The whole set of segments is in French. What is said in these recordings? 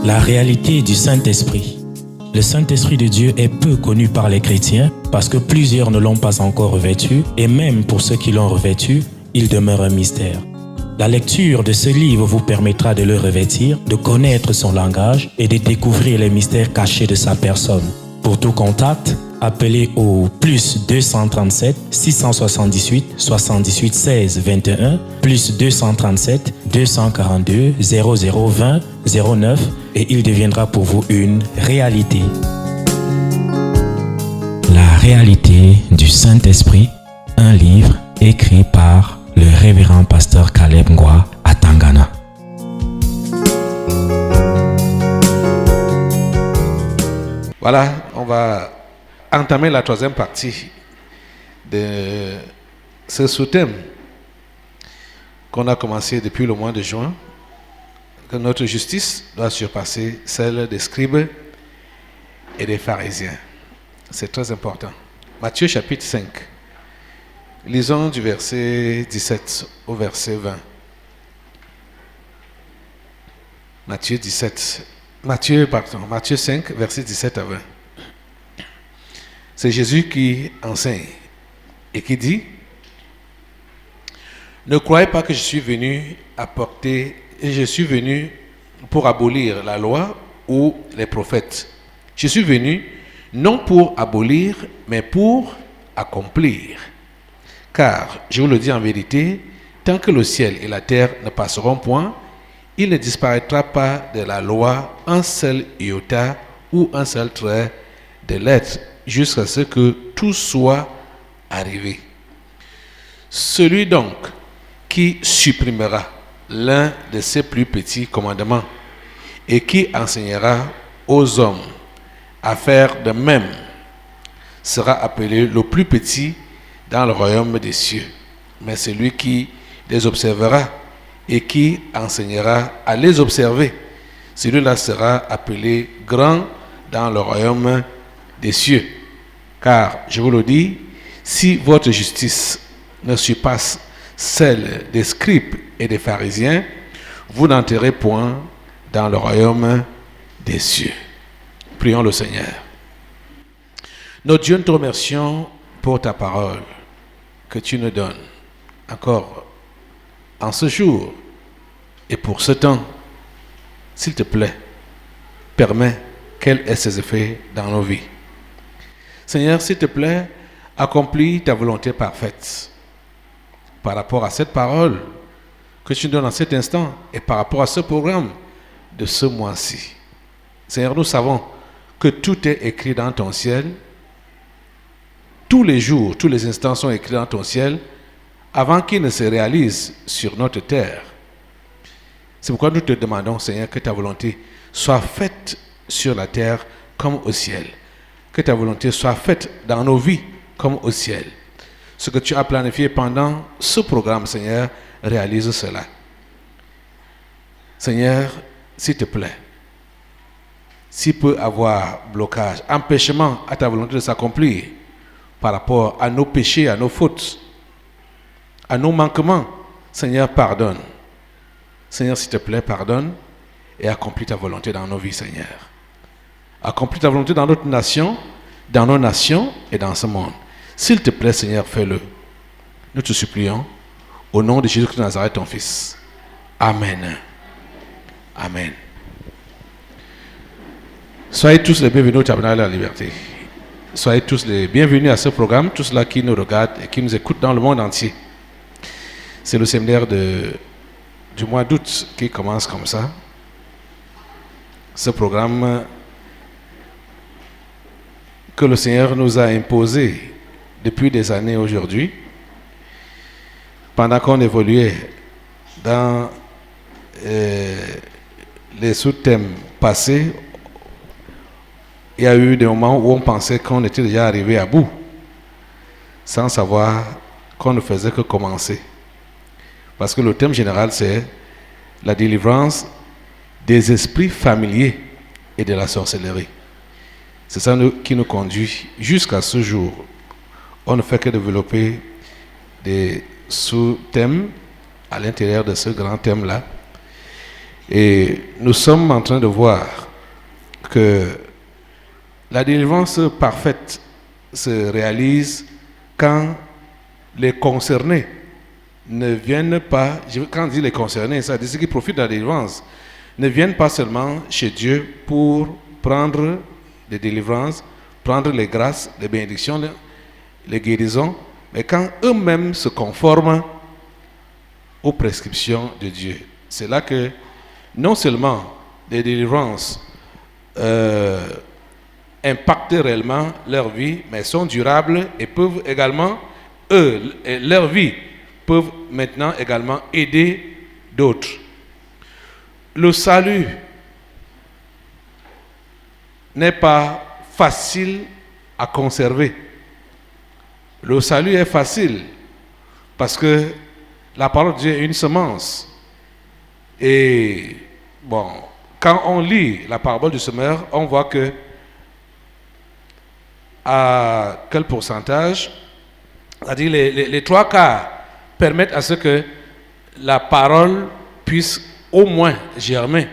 La réalité du Saint-Esprit. Le Saint-Esprit de Dieu est peu connu par les chrétiens parce que plusieurs ne l'ont pas encore revêtu et même pour ceux qui l'ont revêtu, il demeure un mystère. La lecture de ce livre vous permettra de le revêtir, de connaître son langage et de découvrir les mystères cachés de sa personne. Pour tout contact, appelez au plus 237 678 78 16 21 plus 237 242 0020 09 et il deviendra pour vous une réalité. La réalité du Saint-Esprit, un livre écrit par le révérend pasteur Caleb Ngwa à Tangana. Voilà, on va entamer la troisième partie de ce sous-thème qu'on a commencé depuis le mois de juin, que notre justice doit surpasser celle des scribes et des pharisiens. C'est très important. Matthieu chapitre 5. Lisons du verset 17 au verset 20. Matthieu 5, verset 17 à 20. C'est Jésus qui enseigne et qui dit: ne croyez pas que je suis venu pour abolir la loi ou les prophètes. Je suis venu non pour abolir, mais pour accomplir. Car, je vous le dis en vérité, tant que le ciel et la terre ne passeront point, il ne disparaîtra pas de la loi un seul iota ou un seul trait de lettre, jusqu'à ce que tout soit arrivé. Celui donc qui supprimera l'un de ces plus petits commandements et qui enseignera aux hommes à faire de même sera appelé le plus petit dans le royaume des cieux. Mais celui qui les observera et qui enseignera à les observer, celui-là sera appelé grand dans le royaume des cieux. Car, je vous le dis, si votre justice ne surpasse celle des scribes et des pharisiens, vous n'entrerez point dans le royaume des cieux. Prions le Seigneur. Notre Dieu, nous te remercions pour ta parole que tu nous donnes encore en ce jour et pour ce temps. S'il te plaît, permets qu'elle ait ses effets dans nos vies. Seigneur, s'il te plaît, accomplis ta volonté parfaite par rapport à cette parole que tu nous donnes en cet instant et par rapport à ce programme de ce mois-ci. Seigneur, nous savons que tout est écrit dans ton ciel. Tous les jours, tous les instants sont écrits dans ton ciel avant qu'ils ne se réalisent sur notre terre. C'est pourquoi nous te demandons, Seigneur, que ta volonté soit faite sur la terre comme au ciel. Que ta volonté soit faite dans nos vies comme au ciel. Ce que tu as planifié pendant ce programme, Seigneur, réalise cela. Seigneur, s'il te plaît, s'il peut avoir blocage, empêchement à ta volonté de s'accomplir par rapport à nos péchés, à nos fautes, à nos manquements, Seigneur, pardonne. Seigneur, s'il te plaît, pardonne et accomplis ta volonté dans nos vies, Seigneur. Accomplis ta volonté dans notre nation, dans nos nations et dans ce monde. S'il te plaît, Seigneur, fais-le. Nous te supplions, au nom de Jésus-Christ de Nazareth, ton Fils. Amen. Amen. Soyez tous les bienvenus au Tabernacle de la Liberté. Soyez tous les bienvenus à ce programme, tous ceux qui nous regardent et qui nous écoutent dans le monde entier. C'est le séminaire du mois d'août qui commence comme ça. Ce programme que le Seigneur nous a imposé depuis des années aujourd'hui, pendant qu'on évoluait dans les sous-thèmes passés, il y a eu des moments où on pensait qu'on était déjà arrivé à bout, sans savoir qu'on ne faisait que commencer. Parce que le thème général, c'est la délivrance des esprits familiers et de la sorcellerie. C'est ça qui nous conduit jusqu'à ce jour. On ne fait que développer des sous-thèmes à l'intérieur de ce grand thème-là. Et nous sommes en train de voir que la délivrance parfaite se réalise quand les concernés ne viennent pas, quand je dis les concernés, ça dit ceux qui profitent de la délivrance, ne viennent pas seulement chez Dieu pour prendre des délivrances, prendre les grâces, les bénédictions, les guérisons, mais quand eux-mêmes se conforment aux prescriptions de Dieu. C'est là que non seulement les délivrances impactent réellement leur vie, mais sont durables et peuvent également, leur vie, peuvent maintenant également aider d'autres. Le salut n'est pas facile à conserver. Le salut est facile parce que la parole de Dieu est une semence. Et bon, quand on lit la parabole du semeur, on voit que à quel pourcentage, c'est-à-dire les trois quarts permettent à ce que la parole puisse au moins germer.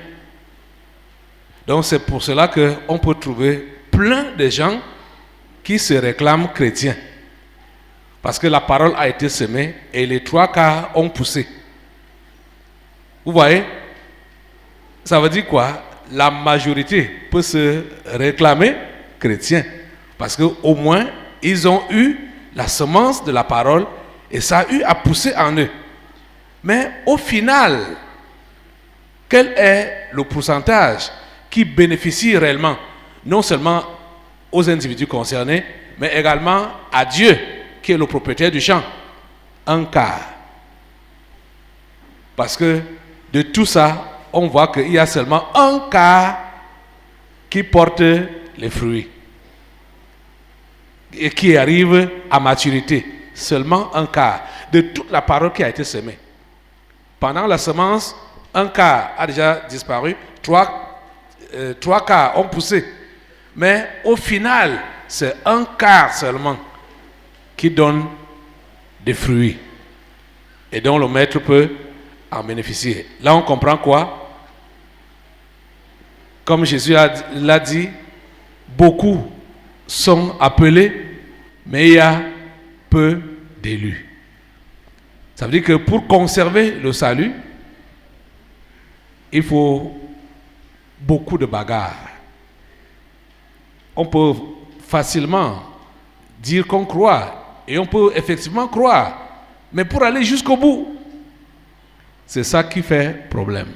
Donc c'est pour cela qu'on peut trouver plein de gens qui se réclament chrétiens. Parce que la parole a été semée et les trois quarts ont poussé. Vous voyez? Ça veut dire quoi? La majorité peut se réclamer chrétien. Parce qu'au moins, ils ont eu la semence de la parole et ça a eu à pousser en eux. Mais au final, quel est le pourcentage qui bénéficie réellement, non seulement aux individus concernés, mais également à Dieu, qui est le propriétaire du champ? Un quart. Parce que de tout ça, on voit qu'il y a seulement un quart qui porte les fruits et qui arrive à maturité. Seulement un quart de toute la parole qui a été semée. Pendant la semence, un quart a déjà disparu, trois quarts ont poussé. Mais au final, c'est un quart seulement qui donne des fruits et dont le maître peut en bénéficier. Là, on comprend quoi? Comme Jésus l'a dit, beaucoup sont appelés, mais il y a peu d'élus. Ça veut dire que pour conserver le salut, il faut beaucoup de bagarres. On peut facilement dire qu'on croit, et on peut effectivement croire, mais pour aller jusqu'au bout, c'est ça qui fait problème.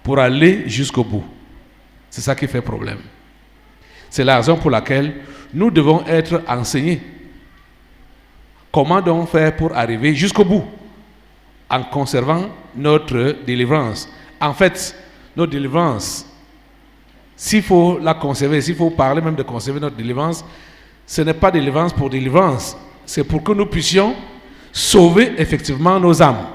Pour aller jusqu'au bout, c'est ça qui fait problème. C'est la raison pour laquelle nous devons être enseignés. Comment donc faire pour arriver jusqu'au bout en conservant notre délivrance? En fait, notre délivrance, s'il faut la conserver, s'il faut parler même de conserver notre délivrance, ce n'est pas délivrance pour délivrance, c'est pour que nous puissions sauver effectivement nos âmes.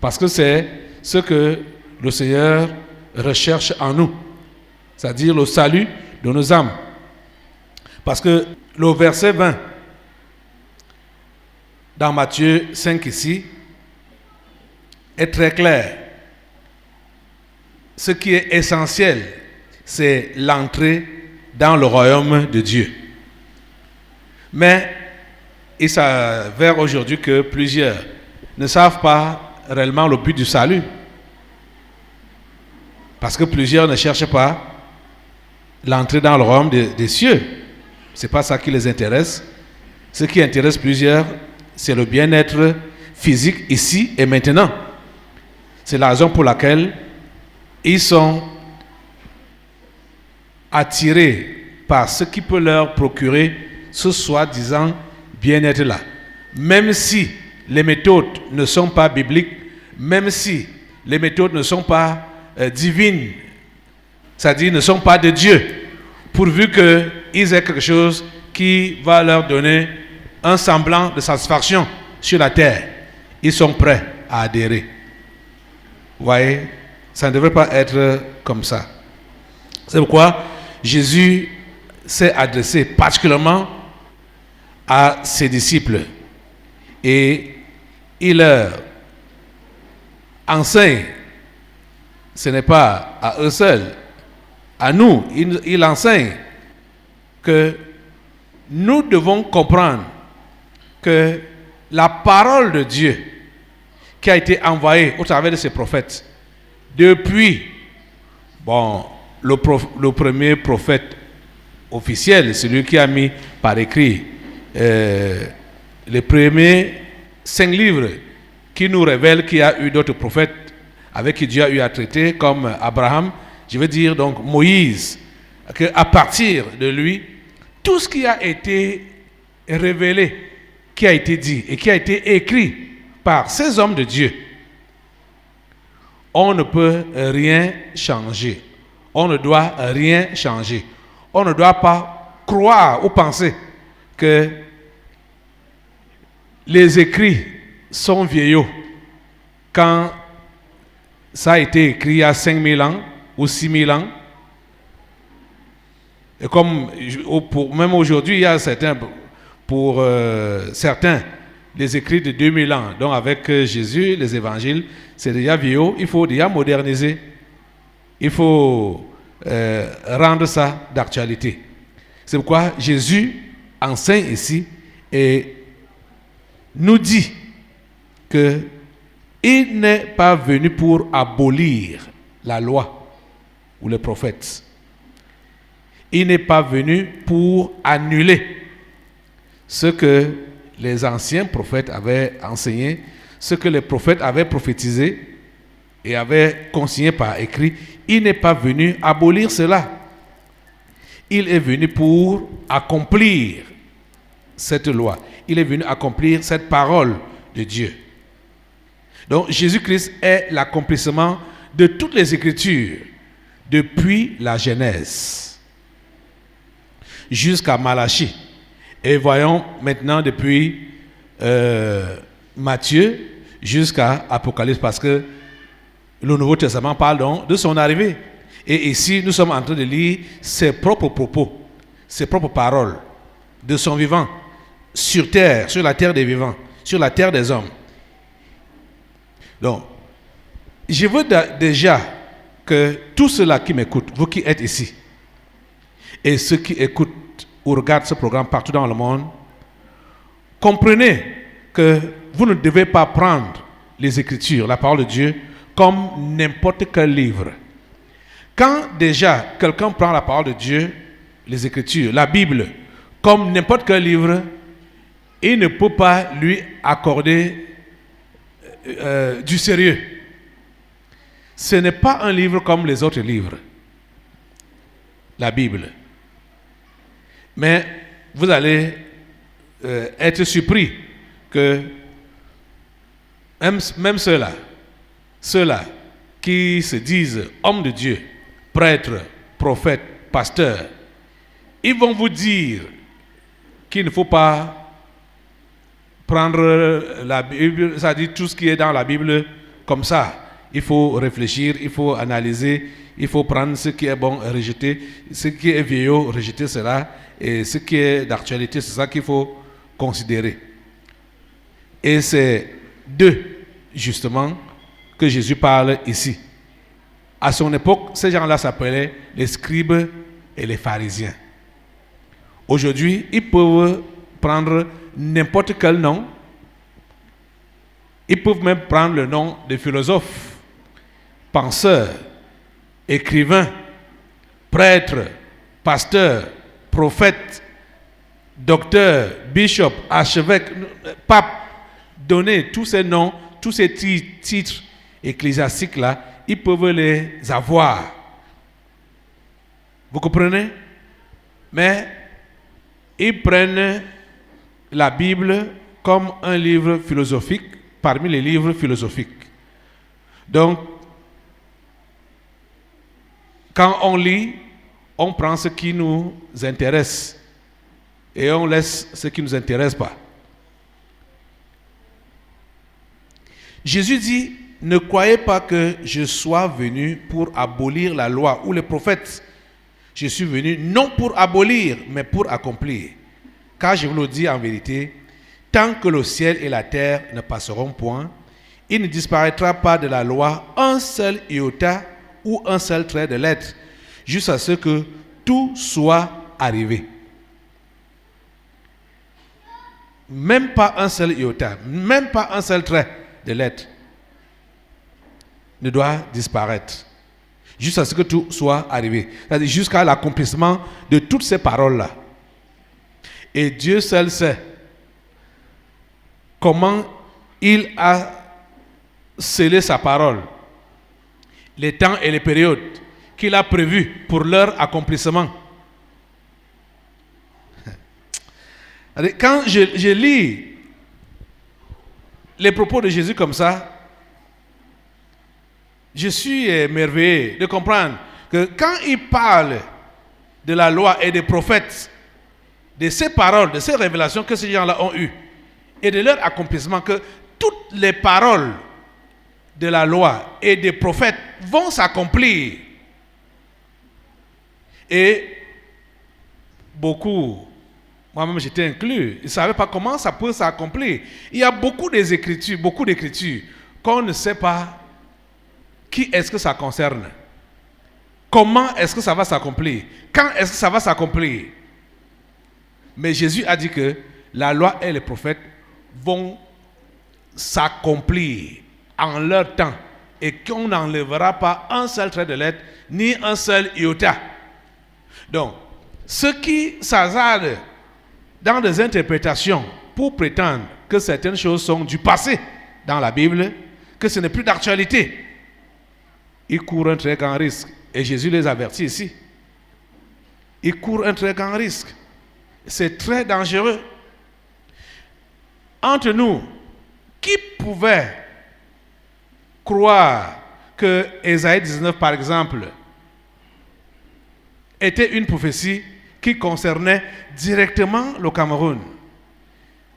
Parce que c'est ce que le Seigneur recherche en nous, c'est-à-dire le salut de nos âmes. Parce que le verset 20, dans Matthieu 5 ici, est très clair. Ce qui est essentiel, c'est l'entrée dans le royaume de Dieu. Mais il s'avère aujourd'hui que plusieurs ne savent pas réellement le but du salut. Parce que plusieurs ne cherchent pas l'entrée dans le royaume des cieux. Ce n'est pas ça qui les intéresse. Ce qui intéresse plusieurs, c'est le bien-être physique ici et maintenant. C'est la raison pour laquelle ils sont attirés par ce qui peut leur procurer ce soi-disant bien-être-là. Même si les méthodes ne sont pas bibliques, même si les méthodes ne sont pas divines, c'est-à-dire ne sont pas de Dieu, pourvu qu'ils aient quelque chose qui va leur donner un semblant de satisfaction sur la terre, ils sont prêts à adhérer. Vous voyez, ça ne devrait pas être comme ça. C'est pourquoi Jésus s'est adressé particulièrement à ses disciples et il leur enseigne ce n'est pas à eux seuls, à nous. Il enseigne que nous devons comprendre que la parole de Dieu qui a été envoyée au travers de ses prophètes, depuis le premier prophète officiel, celui qui a mis par écrit les premiers 5 livres qui nous révèlent qu'il y a eu d'autres prophètes avec qui Dieu a eu à traiter, comme Abraham, je veux dire donc Moïse, qu'à partir de lui, tout ce qui a été révélé, qui a été dit et qui a été écrit par ces hommes de Dieu, on ne peut rien changer. On ne doit rien changer. On ne doit pas croire ou penser que les écrits sont vieillots quand ça a été écrit il y a 5000 ans ou 6000 ans. Et comme même aujourd'hui, il y a pour certains, les écrits de 2000 ans, donc avec Jésus, les évangiles, c'est déjà vieux, il faut déjà moderniser. Il faut rendre ça d'actualité. C'est pourquoi Jésus enseigne ici et nous dit qu'il n'est pas venu pour abolir la loi ou les prophètes. Il n'est pas venu pour annuler ce que les anciens prophètes avaient enseigné, ce que les prophètes avaient prophétisé et avaient consigné par écrit. Il n'est pas venu abolir cela. Il est venu pour accomplir cette loi. Il est venu accomplir cette parole de Dieu. Donc Jésus-Christ est l'accomplissement de toutes les Écritures depuis la Genèse jusqu'à Malachie. Et voyons maintenant depuis Matthieu jusqu'à Apocalypse, parce que le Nouveau Testament parle donc de son arrivée. Et ici, nous sommes en train de lire ses propres propos, ses propres paroles de son vivant sur terre, sur la terre des vivants, sur la terre des hommes. Donc, je veux déjà que tous ceux-là qui m'écoutent, vous qui êtes ici, et ceux qui écoutent ou regardent ce programme partout dans le monde, comprenez que vous ne devez pas prendre les Écritures, la parole de Dieu, comme n'importe quel livre. Quand déjà quelqu'un prend la parole de Dieu, les Écritures, la Bible, comme n'importe quel livre, il ne peut pas lui accorder du sérieux. Ce n'est pas un livre comme les autres livres, la Bible. Mais vous allez être surpris que même ceux-là qui se disent hommes de Dieu, prêtres, prophètes, pasteurs, ils vont vous dire qu'il ne faut pas prendre la Bible, c'est-à-dire tout ce qui est dans la Bible comme ça. Il faut réfléchir, il faut analyser, il faut prendre ce qui est bon et rejeter, ce qui est vieillot, rejeter cela, et ce qui est d'actualité, c'est ça qu'il faut considérer. Et c'est d'eux, justement, que Jésus parle ici. À son époque, ces gens-là s'appelaient les scribes et les pharisiens. Aujourd'hui, ils peuvent prendre n'importe quel nom. Ils peuvent même prendre le nom de philosophes, penseurs, écrivains, prêtres, pasteurs, prophètes, docteurs, bishops, archevêques, papes. Donner tous ces noms, tous ces titres ecclésiastiques-là, ils peuvent les avoir. Vous comprenez? Mais ils prennent la Bible comme un livre philosophique parmi les livres philosophiques. Donc, quand on lit, on prend ce qui nous intéresse et on laisse ce qui ne nous intéresse pas. Jésus dit, ne croyez pas que je sois venu pour abolir la loi ou les prophètes. Je suis venu non pour abolir, mais pour accomplir. Car je vous le dis en vérité, tant que le ciel et la terre ne passeront point, il ne disparaîtra pas de la loi un seul iota ou un seul trait de lettre, jusqu'à ce que tout soit arrivé. Même pas un seul iota, même pas un seul trait de lettre ne doit disparaître, jusqu'à ce que tout soit arrivé. C'est-à-dire jusqu'à l'accomplissement de toutes ces paroles-là. Et Dieu seul sait comment il a scellé sa parole, les temps et les périodes qu'il a prévus pour leur accomplissement. Quand je lis les propos de Jésus comme ça, je suis émerveillé de comprendre que quand il parle de la loi et des prophètes, de ces paroles, de ces révélations que ces gens-là ont eues, et de leur accomplissement, que toutes les paroles de la loi et des prophètes vont s'accomplir. Et beaucoup, moi-même j'étais inclus, ils ne savaient pas comment ça peut s'accomplir. Il y a beaucoup d'écritures qu'on ne sait pas qui est-ce que ça concerne. Comment est-ce que ça va s'accomplir? Quand est-ce que ça va s'accomplir? Mais Jésus a dit que la loi et les prophètes vont s'accomplir en leur temps et qu'on n'enlèvera pas un seul trait de lettre ni un seul iota. Donc, ceux qui s'hasardent dans des interprétations pour prétendre que certaines choses sont du passé dans la Bible, que ce n'est plus d'actualité, ils courent un très grand risque. Et Jésus les avertit ici. Ils courent un très grand risque. C'est très dangereux. Entre nous, qui pouvait croire que Ésaïe 19, par exemple, était une prophétie qui concernait directement le Cameroun?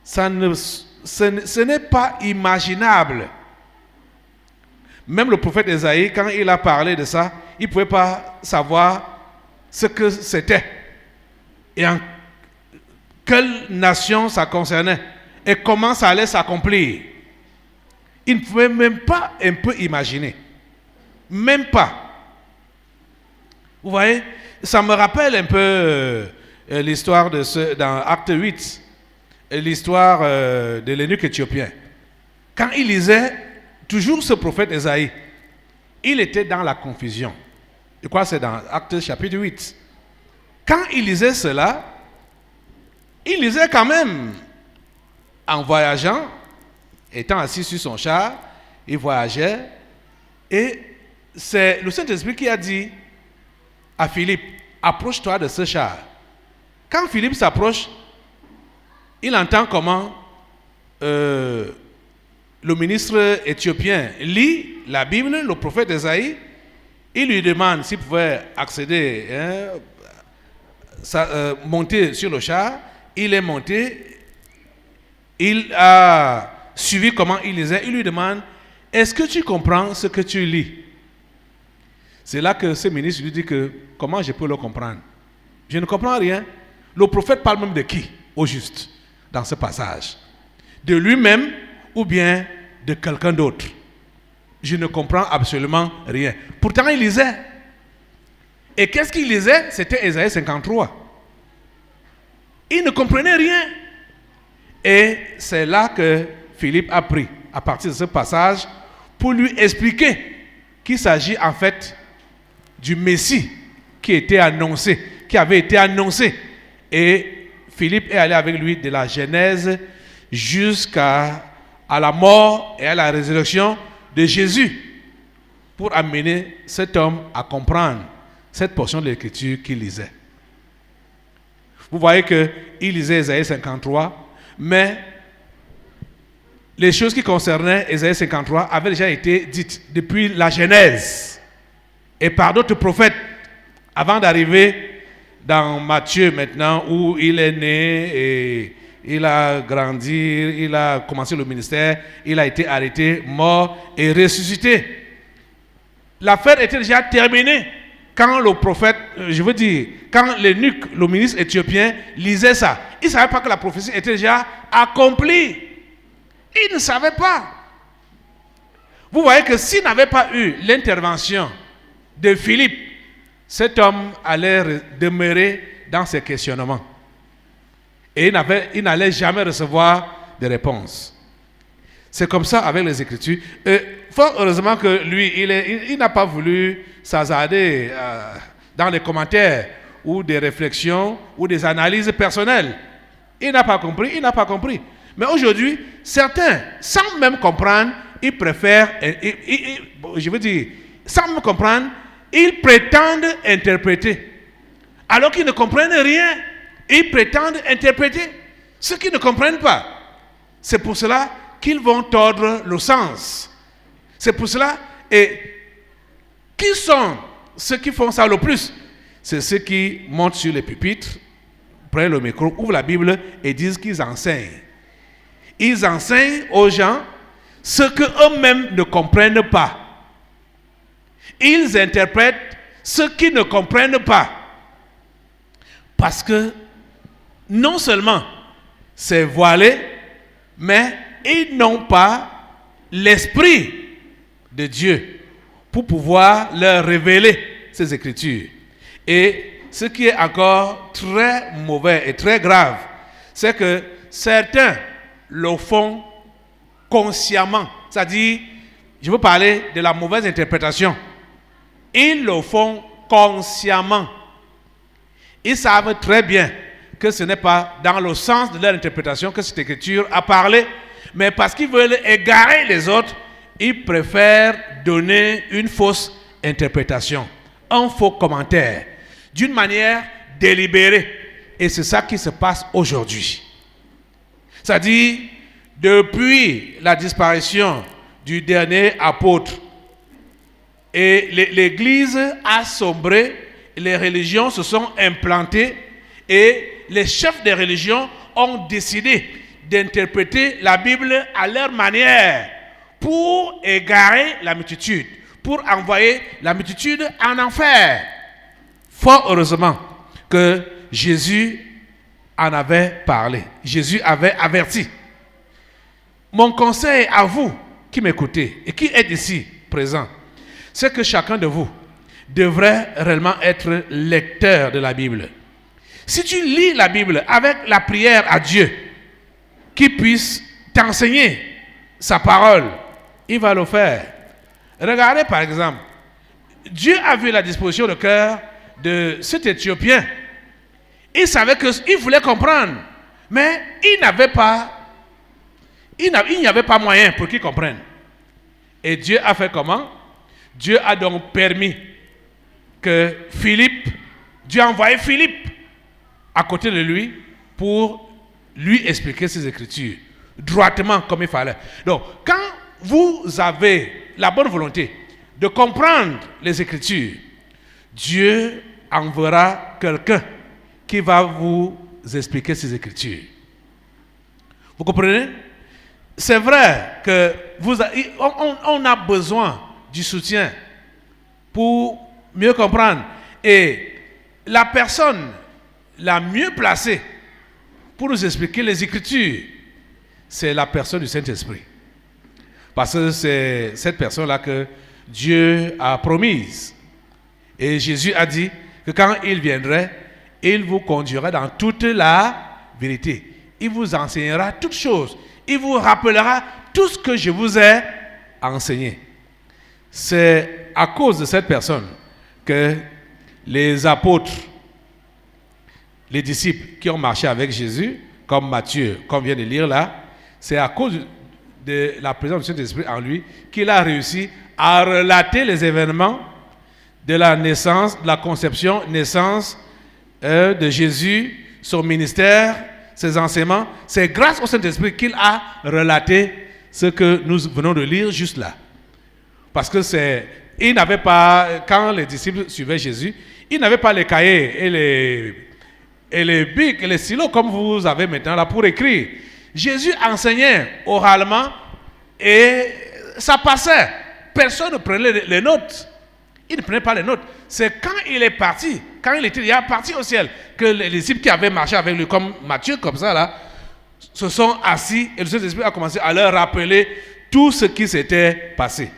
Ce n'est pas imaginable. Même le prophète Ésaïe, quand il a parlé de ça, il ne pouvait pas savoir ce que c'était et en quelle nation ça concernait et comment ça allait s'accomplir. Il ne pouvait même pas un peu imaginer. Même pas. Vous voyez, ça me rappelle un peu l'histoire dans Acte 8, l'histoire de l'eunuque éthiopien. Quand il lisait toujours ce prophète Ésaïe, il était dans la confusion. Je crois que c'est dans Acte chapitre 8. Quand il lisait cela, il lisait quand même en voyageant, étant assis sur son char, il voyageait, et c'est le Saint-Esprit qui a dit à Philippe, approche-toi de ce char. Quand Philippe s'approche, il entend comment le ministre éthiopien lit la Bible, le prophète Ésaïe. Il lui demande s'il pouvait accéder, monter sur le char. Il est monté. Il a suivi comment il lisait. Il lui demande, est-ce que tu comprends ce que tu lis? C'est là que ce ministre lui dit que, comment je peux le comprendre? Je ne comprends rien. Le prophète parle même de qui, au juste, dans ce passage? De lui-même ou bien de quelqu'un d'autre? Je ne comprends absolument rien. Pourtant, il lisait. Et qu'est-ce qu'il lisait? C'était Ésaïe 53. Il ne comprenait rien. Et c'est là que Philippe a pris, à partir de ce passage, pour lui expliquer qu'il s'agit en fait du Messie qui était annoncé, qui avait été annoncé. Et Philippe est allé avec lui de la Genèse jusqu'à la mort et à la résurrection de Jésus pour amener cet homme à comprendre cette portion de l'écriture qu'il lisait. Vous voyez qu'il lisait Ésaïe 53, mais les choses qui concernaient Ésaïe 53 avaient déjà été dites depuis la Genèse et par d'autres prophètes avant d'arriver dans Matthieu maintenant où il est né et il a grandi, il a commencé le ministère, il a été arrêté, mort et ressuscité. L'affaire était déjà terminée quand le prophète, quand l'eunuque, le ministre éthiopien, lisait ça. Il ne savait pas que la prophétie était déjà accomplie. Il ne savait pas. Vous voyez que s'il n'avait pas eu l'intervention de Philippe, cet homme allait demeurer dans ses questionnements. Et il n'allait jamais recevoir de réponse. C'est comme ça avec les Écritures. Fort heureusement que lui, il n'a pas voulu s'hasarder dans les commentaires ou des réflexions ou des analyses personnelles. Il n'a pas compris. Mais aujourd'hui, certains, sans même comprendre, ils préfèrent, sans même comprendre, ils prétendent interpréter. Alors qu'ils ne comprennent rien, ils prétendent interpréter ce qu'ils ne comprennent pas. C'est pour cela qu'ils vont tordre le sens. C'est pour cela, et qui sont ceux qui font ça le plus? C'est ceux qui montent sur les pupitres, prennent le micro, ouvrent la Bible et disent qu'ils enseignent. Ils enseignent aux gens ce qu'eux-mêmes ne comprennent pas. Ils interprètent ce qu'ils ne comprennent pas. Parce que non seulement c'est voilé, mais ils n'ont pas l'esprit de Dieu pour pouvoir leur révéler ces Écritures. Et ce qui est encore très mauvais et très grave, c'est que certains le font consciemment. C'est-à-dire, je veux parler de la mauvaise interprétation. Ils le font consciemment. Ils savent très bien que ce n'est pas dans le sens de leur interprétation que cette écriture a parlé, mais parce qu'ils veulent égarer les autres, ils préfèrent donner une fausse interprétation, un faux commentaire, d'une manière délibérée. Et c'est ça qui se passe aujourd'hui. C'est-à-dire, depuis la disparition du dernier apôtre, et l'Église a sombré, les religions se sont implantées et les chefs des religions ont décidé d'interpréter la Bible à leur manière pour égarer la multitude, pour envoyer la multitude en enfer. Fort heureusement que Jésus en avait parlé. Jésus avait averti. Mon conseil à vous qui m'écoutez et qui êtes ici présents, c'est que chacun de vous devrait réellement être lecteur de la Bible. Si tu lis la Bible avec la prière à Dieu, qu'il puisse t'enseigner sa parole, il va le faire. Regardez par exemple, Dieu a vu la disposition de cœur de cet Éthiopien. Il savait qu'il voulait comprendre, mais il n'y avait pas moyen pour qu'il comprenne. Et Dieu a fait comment? Dieu a donc permis que Dieu a envoyé Philippe à côté de lui pour lui expliquer ses Écritures, droitement comme il fallait. Donc, quand vous avez la bonne volonté de comprendre les Écritures, Dieu enverra quelqu'un qui va vous expliquer ces Écritures. Vous comprenez? C'est vrai que on a besoin du soutien pour mieux comprendre. Et la personne la mieux placée pour nous expliquer les Écritures, c'est la personne du Saint-Esprit. Parce que c'est cette personne-là que Dieu a promise. Et Jésus a dit que quand il viendrait, il vous conduira dans toute la vérité. Il vous enseignera toutes choses. Il vous rappellera tout ce que je vous ai enseigné. C'est à cause de cette personne que les apôtres, les disciples qui ont marché avec Jésus, comme Matthieu, comme on vient de lire là, c'est à cause de la présence du Saint-Esprit en lui qu'il a réussi à relater les événements de la naissance, de la conception, naissance de Jésus, son ministère, ses enseignements. C'est grâce au Saint-Esprit qu'il a relaté ce que nous venons de lire juste là. Parce que il n'avait pas, quand les disciples suivaient Jésus, ils n'avaient pas les cahiers et les bics et les stylos comme vous avez maintenant là pour écrire. Jésus enseignait oralement et ça passait. Personne ne prenait les notes. Il ne prenait pas les notes. C'est quand il est parti, quand il était parti au ciel, que les disciples qui avaient marché avec lui, comme Matthieu, comme ça là, se sont assis et le Saint-Esprit a commencé à leur rappeler tout ce qui s'était passé.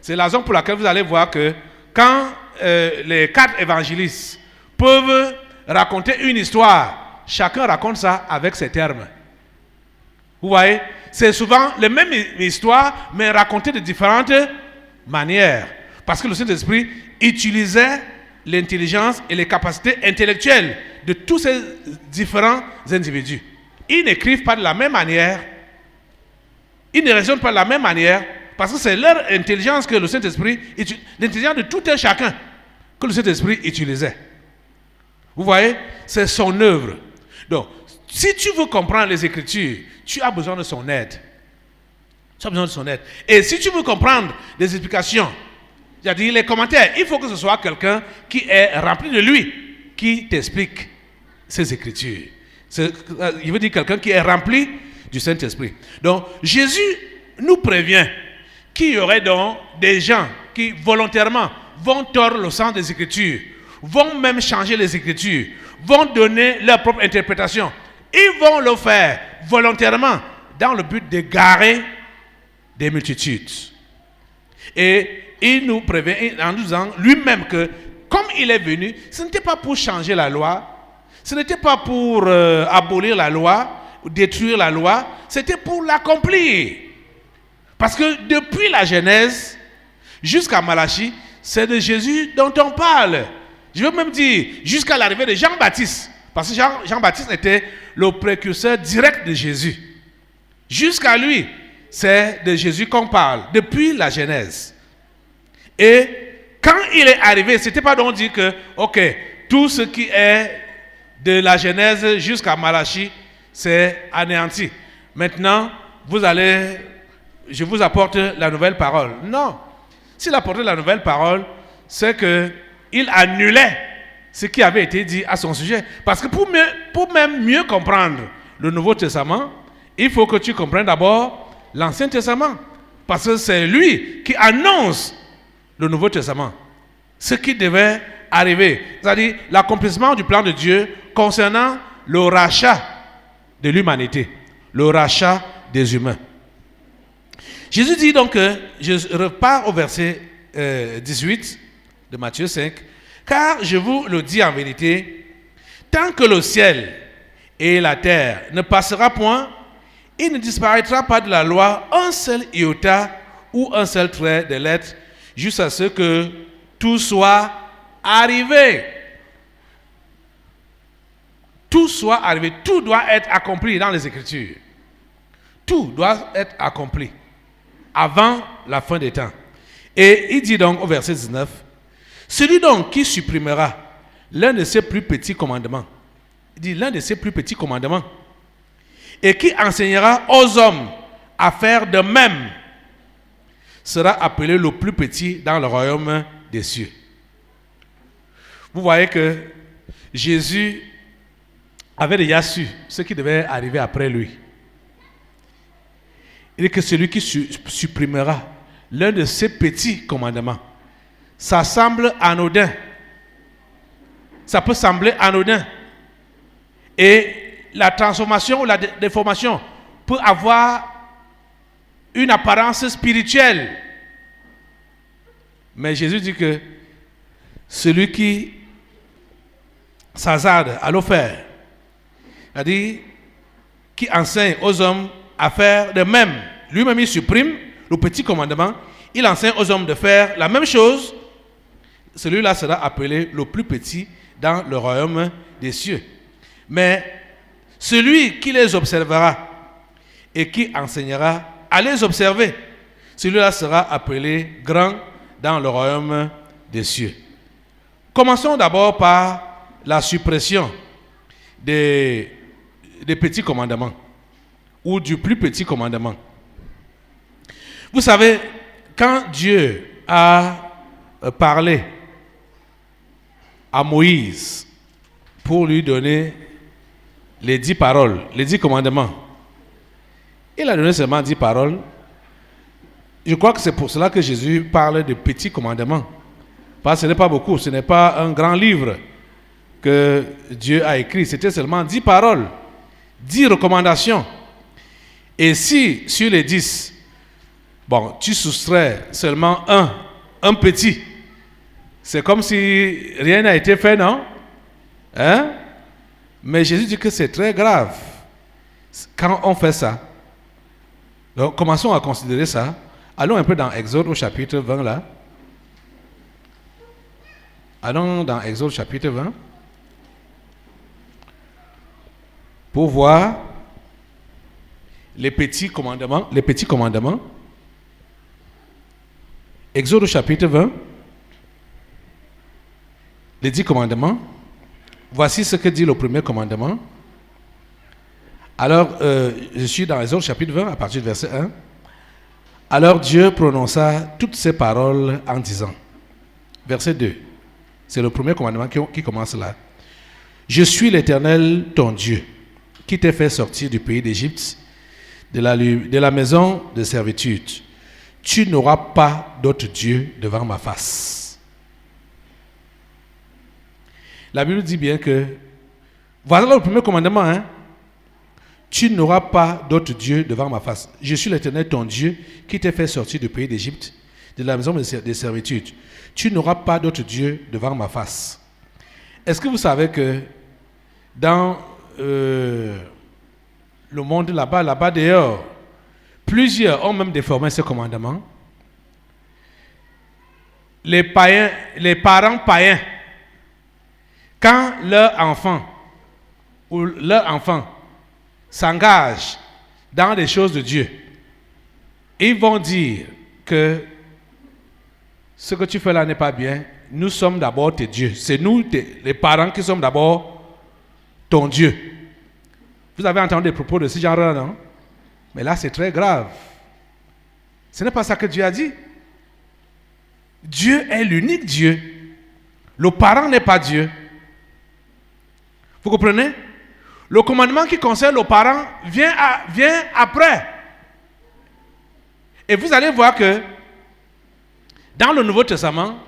C'est la raison pour laquelle vous allez voir que quand les 4 évangélistes peuvent raconter une histoire, chacun raconte ça avec ses termes. Vous voyez, c'est souvent les mêmes histoires, mais racontées de différentes manières. Parce que le Saint-Esprit utilisait l'intelligence et les capacités intellectuelles de tous ces différents individus. Ils n'écrivent pas de la même manière, ils ne raisonnent pas de la même manière, parce que c'est leur intelligence que le Saint-Esprit, l'intelligence de tout un chacun que le Saint-Esprit utilisait. Vous voyez, c'est son œuvre. Donc, si tu veux comprendre les Écritures, tu as besoin de son aide. Tu as besoin de son aide. Et si tu veux comprendre les explications, c'est-à-dire les commentaires, il faut que ce soit quelqu'un qui est rempli de lui, qui t'explique ces Écritures. Il veut dire quelqu'un qui est rempli du Saint-Esprit. Donc, Jésus nous prévient qu'il y aurait donc des gens qui volontairement vont tordre le sens des Écritures, vont même changer les Écritures, vont donner leur propre interprétation. Ils vont le faire volontairement dans le but d'égarer des multitudes. Et il nous prévient en nous disant lui-même que comme il est venu, ce n'était pas pour changer la loi, ce n'était pas pour abolir la loi, ou détruire la loi, c'était pour l'accomplir. Parce que depuis la Genèse jusqu'à Malachie, c'est de Jésus dont on parle. Je veux même dire jusqu'à l'arrivée de Jean-Baptiste. Parce que Jean-Baptiste était le précurseur direct de Jésus. Jusqu'à lui, c'est de Jésus qu'on parle, depuis la Genèse. Et quand il est arrivé, ce n'était pas donc dire que, ok, tout ce qui est de la Genèse jusqu'à Malachie, c'est anéanti. Maintenant, je vous apporte la nouvelle parole. Non. S'il apportait la nouvelle parole, c'est qu'il annulait ce qui avait été dit à son sujet. Parce que pour même mieux comprendre le Nouveau Testament, il faut que tu comprennes d'abord l'Ancien Testament. Parce que c'est lui qui annonce le Nouveau Testament. Ce qui devait arriver. C'est-à-dire l'accomplissement du plan de Dieu concernant le rachat de l'humanité. Le rachat des humains. Jésus dit donc que, je repars au verset 18 de Matthieu 5, « Car je vous le dis en vérité, tant que le ciel et la terre ne passera point, il ne disparaîtra pas de la loi un seul iota ou un seul trait de lettre, jusqu'à ce que tout soit arrivé. » Tout soit arrivé, tout doit être accompli dans les Écritures. Tout doit être accompli avant la fin des temps. Et il dit donc au verset 19, « Celui donc qui supprimera l'un de ses plus petits commandements, il dit l'un de ses plus petits commandements, et qui enseignera aux hommes à faire de même, sera appelé le plus petit dans le royaume des cieux. » Vous voyez que Jésus avait déjà su ce qui devait arriver après lui. Il dit que celui qui supprimera l'un de ces petits commandements, ça semble anodin. Ça peut sembler anodin. Et la transformation ou la déformation peut avoir une apparence spirituelle. Mais Jésus dit que celui qui s'hasarde à le faire, c'est-à-dire qui enseigne aux hommes à faire de même. Lui-même, il supprime le petit commandement. Il enseigne aux hommes de faire la même chose. Celui-là sera appelé le plus petit dans le royaume des cieux. Mais celui qui les observera et qui enseignera à les observer, celui-là sera appelé grand dans le royaume des cieux. Commençons d'abord par la suppression des petits commandements ou du plus petit commandement. Vous savez, quand Dieu a parlé à Moïse pour lui donner les 10 paroles, les 10 commandements, il a donné seulement 10 paroles. Je crois que c'est pour cela que Jésus parle de petits commandements. Parce que ce n'est pas beaucoup, ce n'est pas un grand livre que Dieu a écrit, c'était seulement 10 paroles, 10 recommandations. Et si sur les 10, tu soustrais seulement un petit, C'est comme si rien n'a été fait, non? Hein? Mais Jésus dit que c'est très grave quand on fait ça. Donc, commençons à considérer ça. Allons un peu dans Exode au chapitre 20 là. Allons dans Exode chapitre 20 pour voir les petits commandements. Exode au chapitre 20, les 10 commandements. Voici ce que dit le premier commandement. Alors, je suis dans Exode chapitre 20 à partir du verset 1. Alors Dieu prononça toutes ces paroles en disant, verset 2, c'est le premier commandement qui commence là. Je suis l'Éternel ton Dieu, qui t'ai fait sortir du pays d'Égypte, de la maison de servitude. Tu n'auras pas d'autre Dieu devant ma face. La Bible dit bien que, voilà le premier commandement, hein? Tu n'auras pas d'autre Dieu devant ma face. Je suis l'Éternel ton Dieu qui t'ai fait sortir du pays d'Égypte, de la maison de servitude. Tu n'auras pas d'autre Dieu devant ma face. Est-ce que vous savez que dans le monde là-bas dehors, plusieurs ont même déformé ce commandement. Les parents païens, quand leur enfant s'engagent dans les choses de Dieu, ils vont dire que ce que tu fais là n'est pas bien. Nous sommes d'abord tes dieux. C'est nous, les parents, qui sommes d'abord ton Dieu. Vous avez entendu des propos de ce genre-là, non? Mais là, c'est très grave. Ce n'est pas ça que Dieu a dit. Dieu est l'unique Dieu. Le parent n'est pas Dieu. Vous comprenez? Le commandement qui concerne le parent vient après. Et vous allez voir que dans le Nouveau Testament,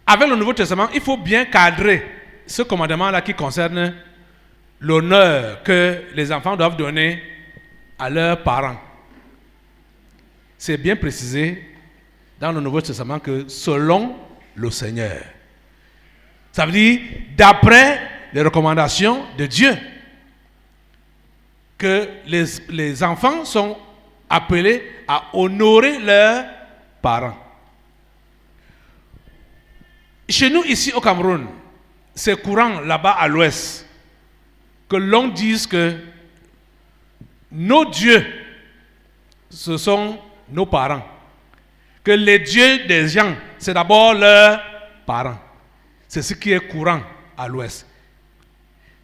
avec le Nouveau Testament, il faut bien cadrer ce commandement-là qui concerne l'honneur que les enfants doivent donner à leurs parents. C'est bien précisé dans le Nouveau Testament que selon le Seigneur. Ça veut dire d'après les recommandations de Dieu, que les enfants sont appelés à honorer leurs parents. Chez nous, ici au Cameroun, c'est courant là-bas à l'ouest que l'on dise que nos dieux, ce sont nos parents. Que les dieux des gens, c'est d'abord leurs parents. C'est ce qui est courant à l'ouest.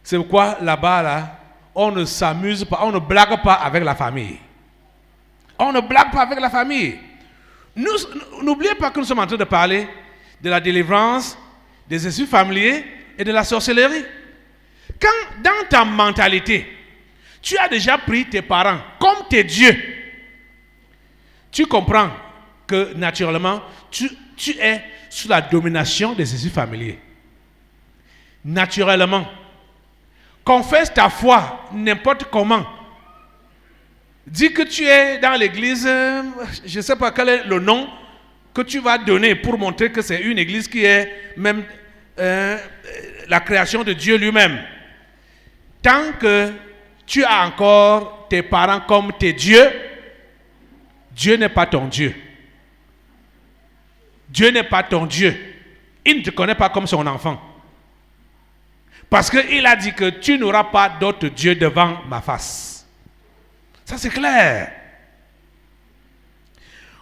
C'est pourquoi là-bas, on ne s'amuse pas, on ne blague pas avec la famille. On ne blague pas avec la famille. N'oubliez pas que nous sommes en train de parler de la délivrance, des esprits familiers et de la sorcellerie. Quand dans ta mentalité, tu as déjà pris tes parents comme tes dieux, tu comprends que naturellement, tu es sous la domination des esprits familiers. Naturellement. Confesse ta foi n'importe comment. Dis que tu es dans l'église, je ne sais pas quel est le nom que tu vas donner pour montrer que c'est une église qui est même la création de Dieu lui-même. Tant que tu as encore tes parents comme tes dieux, Dieu n'est pas ton Dieu. Dieu n'est pas ton Dieu. Il ne te connaît pas comme son enfant. Parce qu'il a dit que tu n'auras pas d'autre Dieu devant ma face. Ça c'est clair.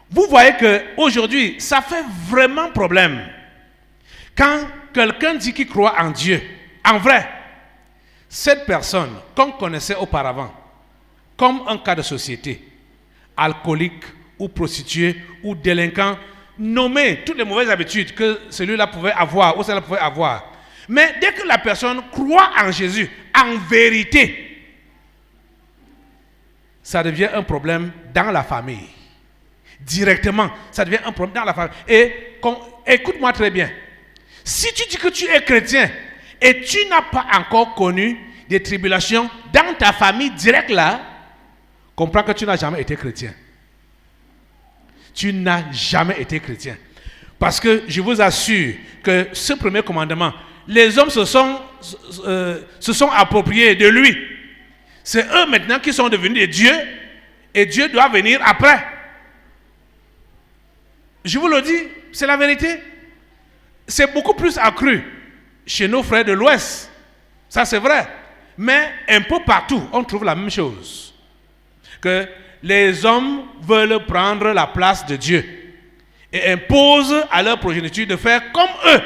Vous voyez qu'aujourd'hui, ça fait vraiment problème. Quand quelqu'un dit qu'il croit en Dieu, en vrai, cette personne qu'on connaissait auparavant, comme un cas de société, alcoolique ou prostituée ou délinquant, nommer toutes les mauvaises habitudes que celui-là pouvait avoir ou celle-là pouvait avoir. Mais dès que la personne croit en Jésus, en vérité, ça devient un problème dans la famille. Directement, ça devient un problème dans la famille. Et écoute-moi très bien. Si tu dis que tu es chrétien et tu n'as pas encore connu des tribulations dans ta famille directe là, comprends que tu n'as jamais été chrétien. Tu n'as jamais été chrétien. Parce que je vous assure que ce premier commandement, les hommes se sont appropriés de lui. C'est eux maintenant qui sont devenus des dieux et Dieu doit venir après. Je vous le dis, c'est la vérité. C'est beaucoup plus accru chez nos frères de l'Ouest. Ça, c'est vrai. Mais un peu partout, on trouve la même chose. Que les hommes veulent prendre la place de Dieu et imposent à leur progéniture de faire comme eux.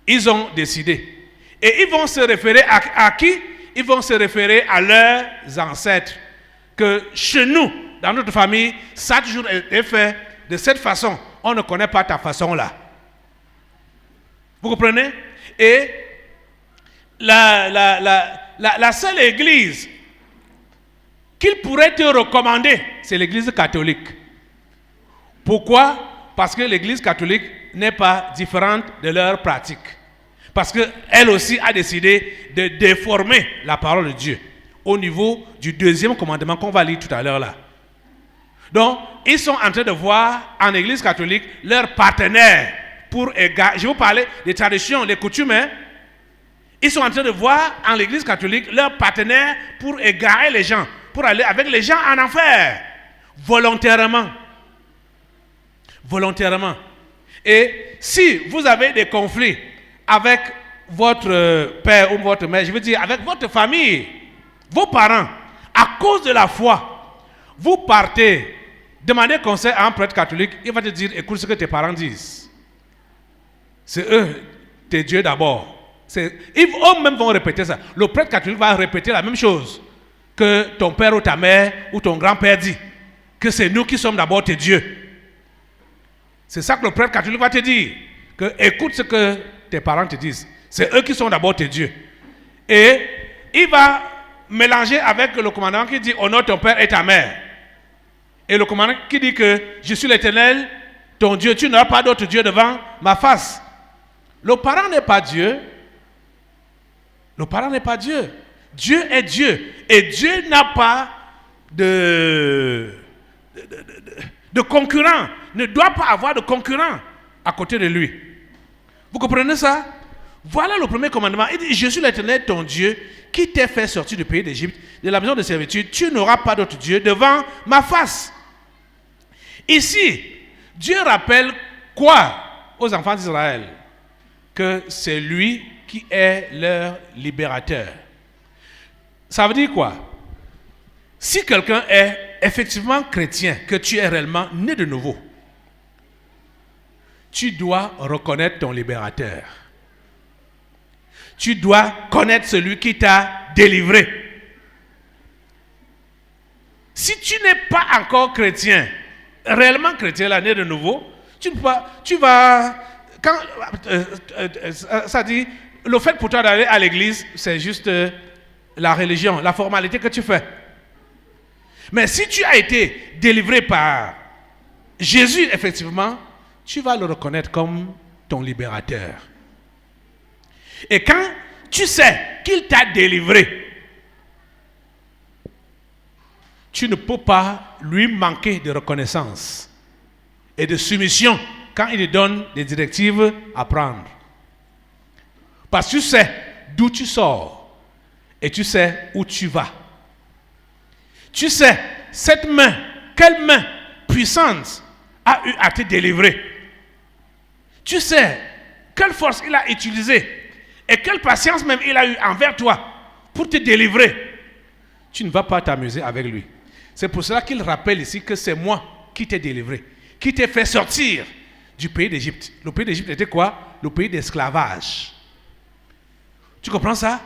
Ils ont décidé. Et ils vont se référer à qui? Ils vont se référer à leurs ancêtres. Que chez nous, dans notre famille, ça a toujours été fait de cette façon. On ne connaît pas ta façon là. Vous comprenez? Et la seule église qu'il pourrait te recommander, c'est l'église catholique. Pourquoi? Parce que l'église catholique n'est pas différente de leurs pratiques. Parce qu'elle aussi a décidé de déformer la parole de Dieu au niveau du deuxième commandement qu'on va lire tout à l'heure là. Donc, ils sont en train de voir en église catholique leur partenaire pour égarer. Je vous parlais des traditions, des coutumes. Hein? Ils sont en train de voir en l'église catholique leur partenaire pour égarer les gens, pour aller avec les gens en enfer, volontairement. Volontairement. Et si vous avez des conflits avec votre père ou votre mère, je veux dire avec votre famille, vos parents, à cause de la foi, vous partez, demandez conseil à un prêtre catholique, il va te dire, écoute ce que tes parents disent. C'est eux, tes dieux d'abord. Eux-mêmes vont répéter ça. Le prêtre catholique va répéter la même chose que ton père ou ta mère ou ton grand-père dit. Que c'est nous qui sommes d'abord tes dieux. C'est ça que le prêtre catholique va te dire. Que écoute ce que tes parents te disent. C'est eux qui sont d'abord tes dieux. Et il va mélanger avec le commandement qui dit honore ton père et ta mère. Et le commandement qui dit que je suis l'Éternel, ton Dieu, tu n'auras pas d'autre Dieu devant ma face. Le parent n'est pas Dieu. Le parent n'est pas Dieu. Dieu est Dieu. Et Dieu n'a pas de concurrent. Ne doit pas avoir de concurrent à côté de lui. Vous comprenez ça? Voilà le premier commandement. Il dit, je suis l'Éternel, ton Dieu, qui t'ai fait sortir du pays d'Égypte, de la maison de servitude. Tu n'auras pas d'autre Dieu devant ma face. Ici, Dieu rappelle quoi aux enfants d'Israël? Que c'est lui qui est leur libérateur. Ça veut dire quoi? Si quelqu'un est effectivement chrétien, que tu es réellement né de nouveau, tu dois reconnaître ton libérateur. Tu dois connaître celui qui t'a délivré. Si tu n'es pas encore chrétien, réellement chrétien, là, né de nouveau, tu vas... Quand, ça dit, le fait pour toi d'aller à l'église, c'est juste la religion, la formalité que tu fais. Mais si tu as été délivré par Jésus, effectivement, tu vas le reconnaître comme ton libérateur. Et quand tu sais qu'il t'a délivré, tu ne peux pas lui manquer de reconnaissance et de soumission quand il te donne des directives à prendre. Parce que tu sais d'où tu sors et tu sais où tu vas. Tu sais, cette main, quelle main puissante a eu à te délivrer. Tu sais quelle force il a utilisée et quelle patience même il a eu envers toi pour te délivrer. Tu ne vas pas t'amuser avec lui. C'est pour cela qu'il rappelle ici que c'est moi qui t'ai délivré, qui t'ai fait sortir du pays d'Égypte. Le pays d'Égypte était quoi? Le pays d'esclavage. Tu comprends ça?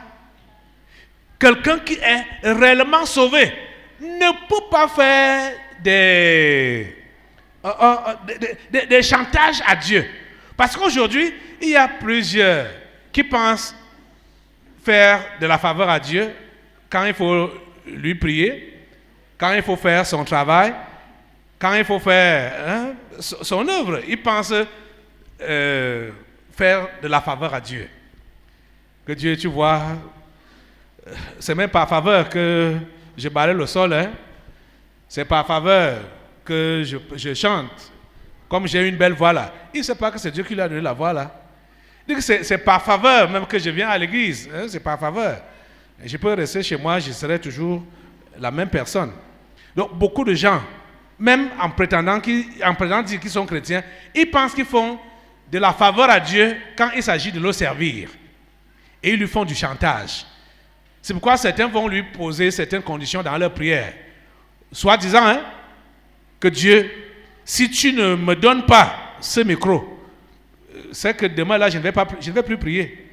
Quelqu'un qui est réellement sauvé ne peut pas faire des chantages à Dieu. Parce qu'aujourd'hui, il y a plusieurs qui pensent faire de la faveur à Dieu quand il faut lui prier, quand il faut faire son travail, quand il faut faire son œuvre. Ils pensent faire de la faveur à Dieu. Que Dieu, tu vois, c'est même par faveur que je balaye le sol, hein. C'est par faveur que je chante comme j'ai une belle voix là. Il ne sait pas que c'est Dieu qui lui a donné la voix là. Il dit que c'est par faveur même que je viens à l'église. Hein, c'est par faveur. Et je peux rester chez moi, je serai toujours la même personne. Donc beaucoup de gens, même en prétendant dire qu'ils sont chrétiens, ils pensent qu'ils font de la faveur à Dieu quand il s'agit de le servir. Et ils lui font du chantage. C'est pourquoi certains vont lui poser certaines conditions dans leur prière. Soit disant que Dieu, si tu ne me donnes pas ce micro, c'est que demain là je ne vais plus prier.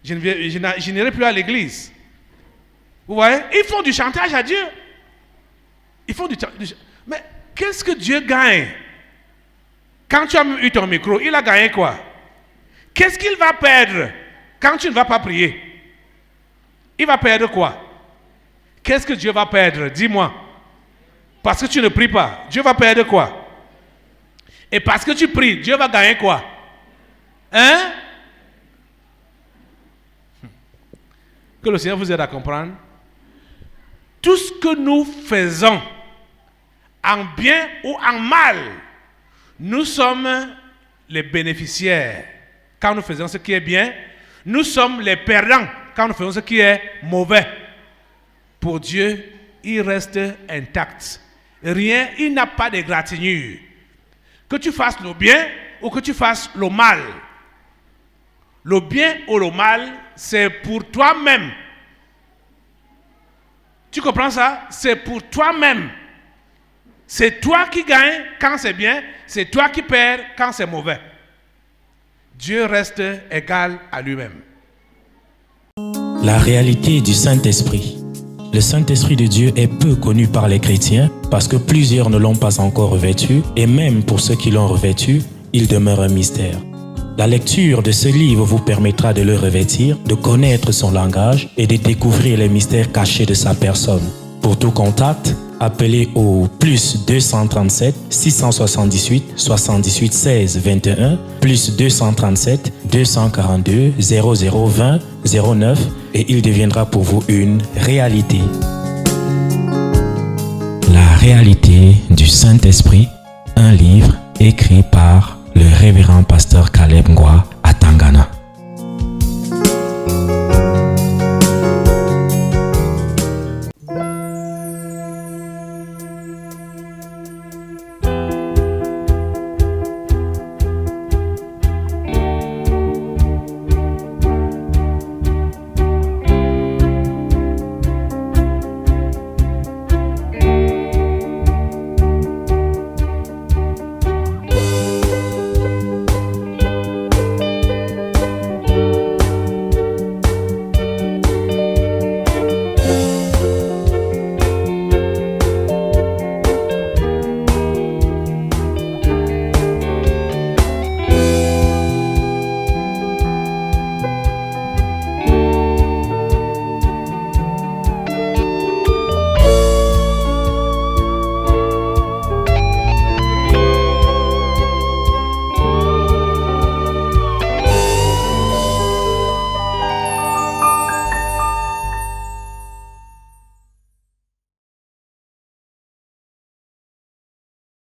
Je n'irai plus à l'église. Vous voyez? Ils font du chantage à Dieu. Ils font Mais qu'est-ce que Dieu gagne? Quand tu as eu ton micro, il a gagné quoi? Qu'est-ce qu'il va perdre quand tu ne vas pas prier? Il va perdre quoi? Qu'est-ce que Dieu va perdre? Dis-moi. Parce que tu ne pries pas, Dieu va perdre quoi? Et parce que tu pries, Dieu va gagner quoi? Hein? Que le Seigneur vous aide à comprendre. Tout ce que nous faisons, en bien ou en mal, nous sommes les bénéficiaires quand nous faisons ce qui est bien. Nous sommes les perdants quand nous faisons ce qui est mauvais. Pour Dieu, il reste intact. Rien, il n'a pas de gratinure. Que tu fasses le bien ou que tu fasses le mal. Le bien ou le mal, c'est pour toi-même. Tu comprends ça? C'est pour toi-même. C'est toi qui gagnes quand c'est bien, c'est toi qui perds quand c'est mauvais. Dieu reste égal à lui-même. La réalité du Saint-Esprit. Le Saint-Esprit de Dieu est peu connu par les chrétiens parce que plusieurs ne l'ont pas encore revêtu et même pour ceux qui l'ont revêtu, il demeure un mystère. La lecture de ce livre vous permettra de le revêtir, de connaître son langage et de découvrir les mystères cachés de sa personne. Pour tout contact, appelez au plus 237 678 78 16 21 plus 237 242 0020 09 et il deviendra pour vous une réalité. La réalité du Saint-Esprit, un livre écrit par le révérend pasteur Caleb Ngwa à Tangana.